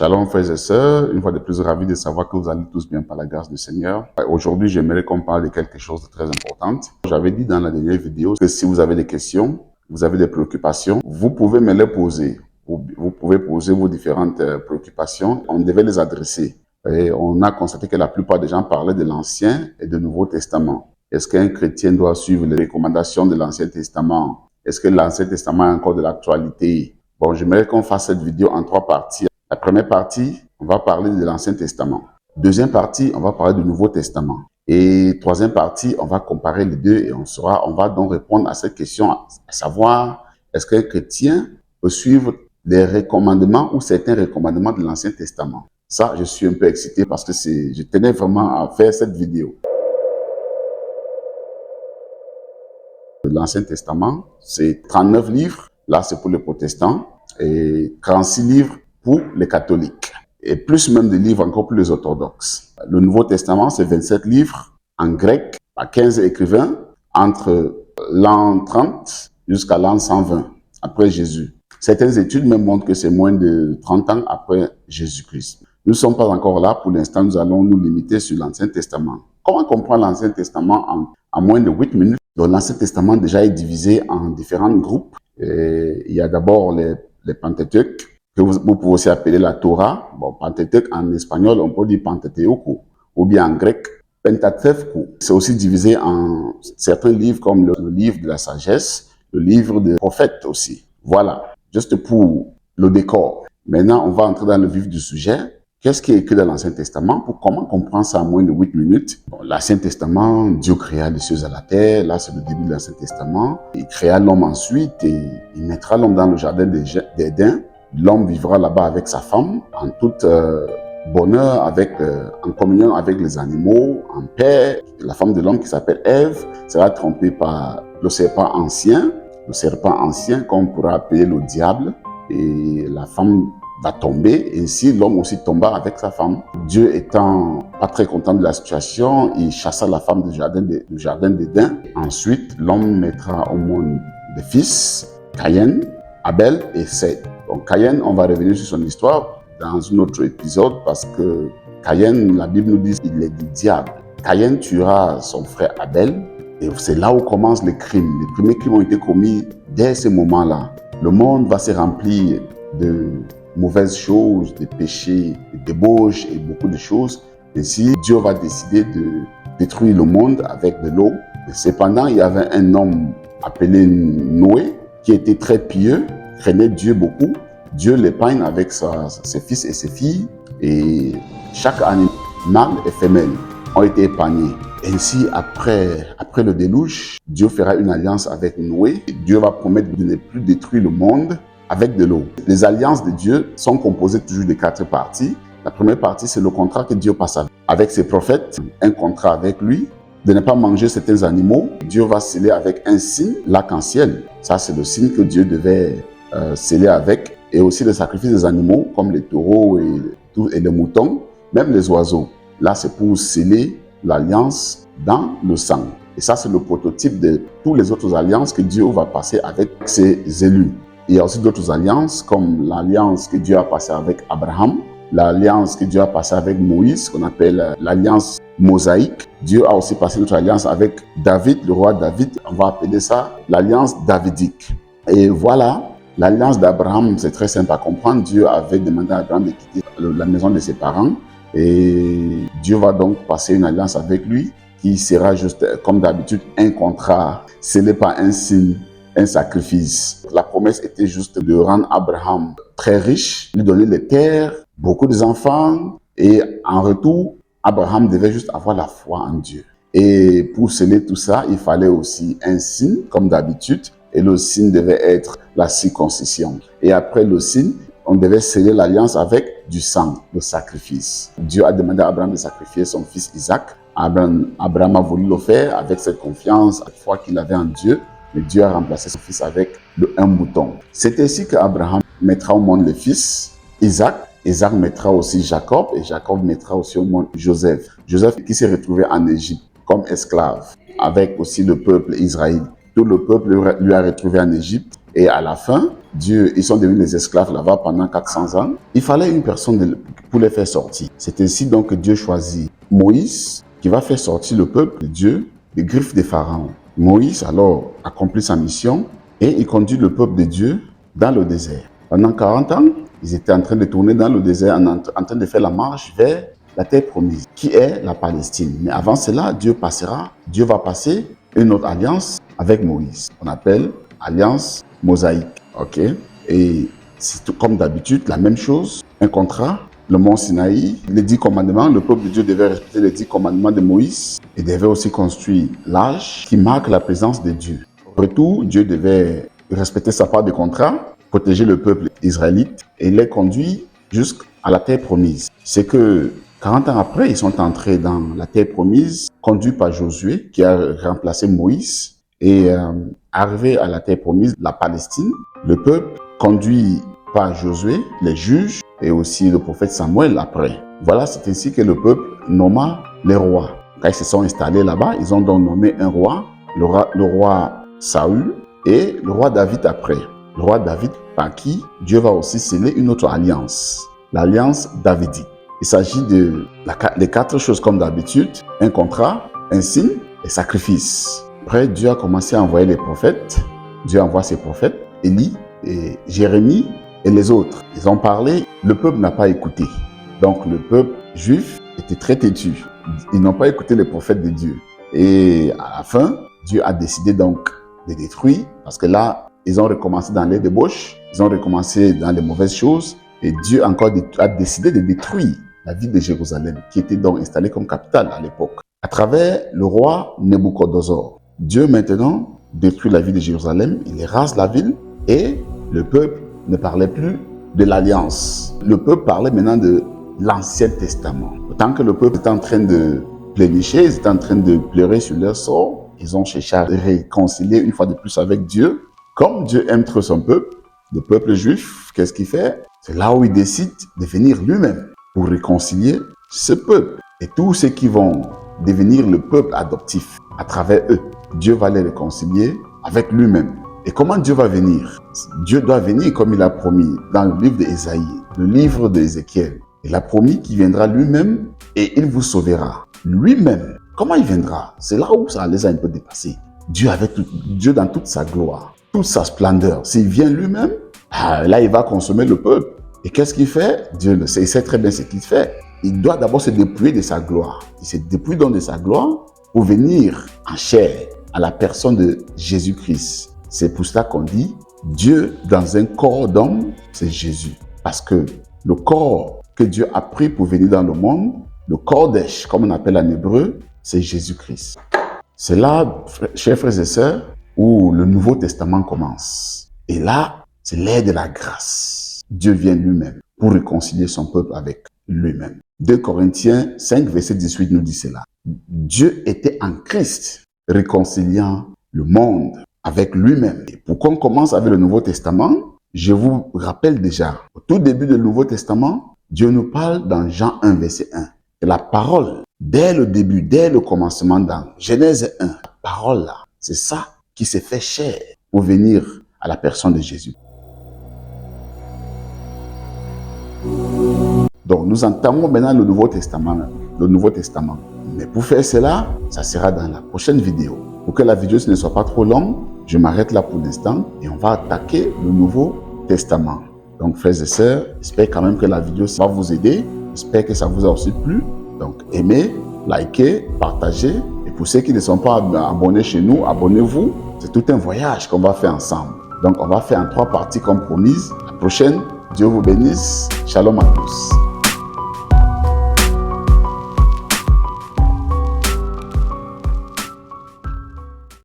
Shalom frères et sœurs, une fois de plus ravi de savoir que vous allez tous bien par la grâce du Seigneur. Aujourd'hui, j'aimerais qu'on parle de quelque chose de très important. J'avais dit dans la dernière vidéo que si vous avez des questions, vous avez des préoccupations, vous pouvez me les poser. Vous pouvez poser vos différentes préoccupations, on devait les adresser. Et on a constaté que la plupart des gens parlaient de l'Ancien et du Nouveau Testament. Est-ce qu'un chrétien doit suivre les recommandations de l'Ancien Testament? Est-ce que l'Ancien Testament a encore de l'actualité? Bon, j'aimerais qu'on fasse cette vidéo en 3 parties. La première partie, on va parler de l'Ancien Testament. Deuxième partie, on va parler du Nouveau Testament. Et troisième partie, on va comparer les deux et on va donc répondre à cette question, à savoir, est-ce qu'un chrétien peut suivre les recommandements ou certains recommandements de l'Ancien Testament? Ça, je suis un peu excité parce que je tenais vraiment à faire cette vidéo. L'Ancien Testament, c'est 39 livres. Là, c'est pour les protestants. Et 46 livres pour les catholiques. Et plus même de livres encore pour les orthodoxes. Le Nouveau Testament, c'est 27 livres en grec, par 15 écrivains, entre l'an 30 jusqu'à l'an 120, après Jésus. Certaines études me montrent que c'est moins de 30 ans après Jésus-Christ. Nous ne sommes pas encore là. Pour l'instant, nous allons nous limiter sur l'Ancien Testament. Comment comprendre l'Ancien Testament en moins de 8 minutes? Donc, l'Ancien Testament déjà est divisé en différents groupes. Et il y a d'abord les Pentateuques, que vous pouvez aussi appeler la Torah. Bon, Pentateuque en espagnol, on peut dire Pentateuco, ou bien en grec, Pentateuco. C'est aussi divisé en certains livres comme le livre de la sagesse, le livre des prophètes aussi. Voilà, juste pour le décor. Maintenant, on va entrer dans le vif du sujet. Qu'est-ce qui est écrit dans l'Ancien Testament? Comment comprendre ça en moins de 8 minutes? Bon, l'Ancien Testament, Dieu créa les cieux et la terre. Là, c'est le début de l'Ancien Testament. Il créa l'homme ensuite et il mettra l'homme dans le jardin d'Éden. L'homme vivra là-bas avec sa femme, en toute bonheur, en communion avec les animaux, en paix. La femme de l'homme qui s'appelle Ève sera trompée par le serpent ancien qu'on pourra appeler le diable. Et la femme va tomber, ainsi l'homme aussi tomba avec sa femme. Dieu étant pas très content de la situation, il chassa la femme du jardin d'Éden. Ensuite, l'homme mettra au monde des fils, Caïn, Abel et Seth. Donc Caïn, on va revenir sur son histoire dans un autre épisode parce que Caïn, la Bible nous dit qu'il est du diable. Caïn tuera son frère Abel et c'est là où commencent les crimes. Les premiers crimes ont été commis dès ce moment-là. Le monde va se remplir de mauvaises choses, de péchés, de débauches et beaucoup de choses. Ainsi, Dieu va décider de détruire le monde avec de l'eau. Cependant, il y avait un homme appelé Noé qui était très pieux, craignait Dieu beaucoup. Dieu l'épargne avec ses fils et ses filles. Et chaque animal, mâle et femelle, ont été épargnés. Ainsi, après le déluge, Dieu fera une alliance avec Noé. Dieu va promettre de ne plus détruire le monde avec de l'eau. Les alliances de Dieu sont composées toujours de 4 parties. La première partie, c'est le contrat que Dieu passe avec ses prophètes, un contrat avec lui, de ne pas manger certains animaux. Dieu va sceller avec un signe, l'arc-en-ciel. Ça, c'est le signe que Dieu devait sceller avec. Et aussi le sacrifice des animaux, comme les taureaux et les moutons, même les oiseaux. Là, c'est pour sceller l'alliance dans le sang. Et ça, c'est le prototype de toutes les autres alliances que Dieu va passer avec ses élus. Il y a aussi d'autres alliances, comme l'alliance que Dieu a passée avec Abraham, l'alliance que Dieu a passée avec Moïse, qu'on appelle l'alliance mosaïque. Dieu a aussi passé notre alliance avec David, le roi David. On va appeler ça l'alliance davidique. Et voilà, l'alliance d'Abraham, c'est très simple à comprendre. Dieu avait demandé à Abraham de quitter la maison de ses parents. Et Dieu va donc passer une alliance avec lui, qui sera juste, comme d'habitude, un contrat scellé par un signe, un sacrifice. La promesse était juste de rendre Abraham très riche, lui donner les terres, beaucoup d'enfants, et en retour, Abraham devait juste avoir la foi en Dieu. Et pour sceller tout ça, il fallait aussi un signe, comme d'habitude, et le signe devait être la circoncision. Et après le signe, on devait sceller l'alliance avec du sang, le sacrifice. Dieu a demandé à Abraham de sacrifier son fils Isaac. Abraham a voulu le faire avec cette confiance, la foi qu'il avait en Dieu. Mais Dieu a remplacé son fils avec un mouton. C'est ainsi qu'Abraham mettra au monde le fils Isaac. Isaac mettra aussi Jacob et Jacob mettra aussi au monde Joseph. Joseph qui s'est retrouvé en Égypte comme esclave avec aussi le peuple Israël. Tout le peuple lui a retrouvé en Égypte Et à la fin, ils sont devenus des esclaves là-bas pendant 400 ans. Il fallait une personne pour les faire sortir. C'est ainsi donc que Dieu choisit Moïse, qui va faire sortir le peuple de Dieu des griffes des pharaons. Moïse alors accomplit sa mission et il conduit le peuple de Dieu dans le désert. Pendant 40 ans, ils étaient en train de tourner dans le désert, en train de faire la marche vers la terre promise, qui est la Palestine. Mais avant cela, Dieu va passer une autre alliance avec Moïse, qu'on appelle alliance mosaïque. Ok? Et c'est tout comme d'habitude, la même chose, un contrat, le mont Sinaï, les 10 commandements, le peuple de Dieu devait respecter les 10 commandements de Moïse et devait aussi construire l'arche qui marque la présence de Dieu. Au retour, Dieu devait respecter sa part de contrat, protéger le peuple israélite et les conduire jusqu'à la terre promise. C'est que 40 ans après, ils sont entrés dans la terre promise, conduits par Josué, qui a remplacé Moïse. Et arrivé à la terre promise, la Palestine, le peuple, conduit par Josué, les juges, et aussi le prophète Samuel après. Voilà, c'est ainsi que le peuple nomma les rois. Quand ils se sont installés là-bas, ils ont donc nommé un roi, le roi Saül, et le roi David après. Le roi David, par qui Dieu va aussi sceller une autre alliance, l'alliance davidique. Il s'agit les 4 choses comme d'habitude, un contrat, un signe et sacrifice. Après, Dieu a commencé à envoyer les prophètes. Dieu envoie ses prophètes, Élie et Jérémie et les autres. Ils ont parlé, le peuple n'a pas écouté. Donc le peuple juif était très têtu. Ils n'ont pas écouté les prophètes de Dieu. Et à la fin, Dieu a décidé donc de détruire, parce que là, ils ont recommencé dans les débauches, ils ont recommencé dans les mauvaises choses, et Dieu encore a décidé de détruire la ville de Jérusalem, qui était donc installée comme capitale à l'époque, à travers le roi Nebuchadnezzar. Dieu maintenant détruit la ville de Jérusalem, il rase la ville, et le peuple ne parlait plus de l'alliance. Le peuple parlait maintenant de l'Ancien Testament. Tant que le peuple était en train de plénicher, ils étaient en train de pleurer sur leur sort, ils ont cherché à réconcilier une fois de plus avec Dieu. Comme Dieu aime trop son peuple, le peuple juif, qu'est-ce qu'il fait? C'est là où il décide de venir lui-même pour réconcilier ce peuple. Et tous ceux qui vont devenir le peuple adoptif à travers eux, Dieu va les réconcilier avec lui-même. Et comment Dieu va venir? Dieu doit venir comme il a promis dans le livre d'Ésaïe, le livre d'Ézéchiel. Il a promis qu'il viendra lui-même et il vous sauvera. Lui-même. Comment il viendra? C'est là où ça les a un peu dépassés. Dieu dans toute sa gloire, toute sa splendeur. S'il vient lui-même, là il va consommer le peuple. Et qu'est-ce qu'il fait? Dieu le sait, il sait très bien ce qu'il fait. Il doit d'abord se dépouiller de sa gloire. Il se dépouille donc de sa gloire pour venir en chair à la personne de Jésus-Christ. C'est pour cela qu'on dit Dieu dans un corps d'homme, c'est Jésus. Parce que le corps que Dieu a pris pour venir dans le monde, le Kodesh, comme on appelle en hébreu, c'est Jésus-Christ. C'est là, chers frères et sœurs, où le Nouveau Testament commence. Et là, c'est l'ère de la grâce. Dieu vient lui-même pour réconcilier son peuple avec lui-même. 2 Corinthiens 5, verset 18 nous dit cela. Dieu était en Christ, réconciliant le monde avec lui-même. Et pour qu'on commence avec le Nouveau Testament, je vous rappelle déjà, au tout début du Nouveau Testament, Dieu nous parle dans Jean 1, verset 1. Et la parole, dès le début, dès le commencement, dans Genèse 1, la parole là, c'est ça qui s'est fait chair pour venir à la personne de Jésus. Donc, nous entamons maintenant le Nouveau Testament. Mais pour faire cela, ça sera dans la prochaine vidéo. Pour que la vidéo ne soit pas trop longue, je m'arrête là pour l'instant et on va attaquer le Nouveau Testament. Donc, frères et sœurs, j'espère quand même que la vidéo va vous aider. J'espère que ça vous a aussi plu. Donc, aimez, likez, partagez. Et pour ceux qui ne sont pas abonnés chez nous, abonnez-vous. C'est tout un voyage qu'on va faire ensemble. Donc, on va faire en 3 parties comme promise. La prochaine, Dieu vous bénisse. Shalom à tous.